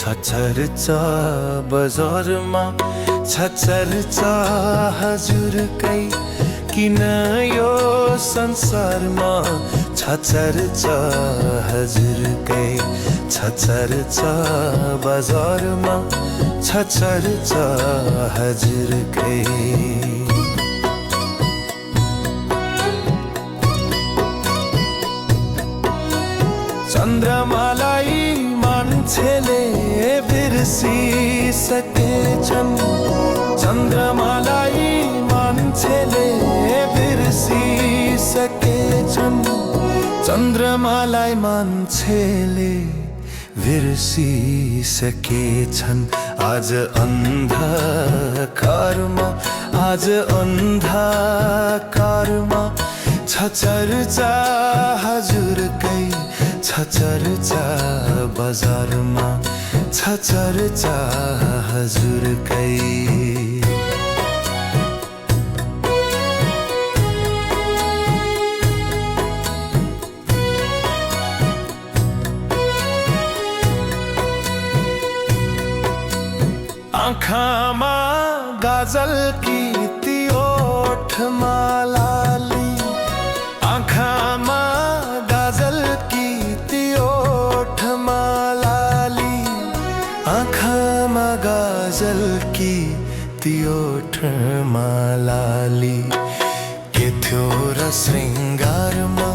चर्चा बजारमा चर्चा हजुरकै किन यो संसारमा चर्चा हजुरकै चर्चा बजारमा चर्चा हजुरकै चन्द्रमालाई मान्छेले बिर्सिसकेछन् चन्द्रमालाई मान्छेले बिर्सिसकेछन् चन्द्रमालाई मान्छेले बिर्सिसकेछन् आज अन्धकारमा चर्चा हजुरकै चर्चा बजारमा चर्चा हजुरकै आँखामा गाजल की ती ओठमा लाली आँखामा गाजल की ती ओठमा लाली आँखामा गाजल की ती ओठमा लाली के थियो र श्रृङ्गारमा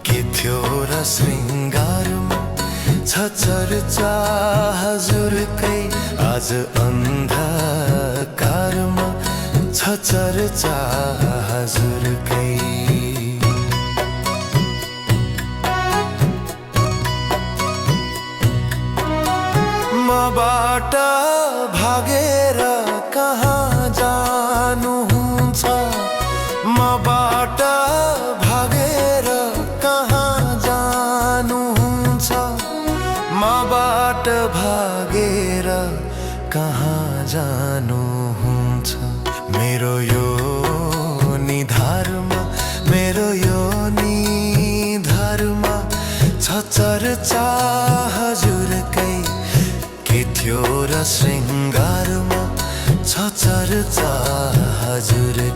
के थियो र श्रृङ्गारमा चर्चा हजुरकै आज अन्धकारमा चर्चा हजुरकै मबाट भागेर कहाँ जानुहुन्छ मबाट भागेर कहाँ जानुहुन्छ मबाट भागेर कहाँ जानुहुन्छ मेरो यो निधारमा मेरो यो निधारमा चर्चा हजुरकै के थियो र श्रृङ्गारमा चर्चा हजुरकै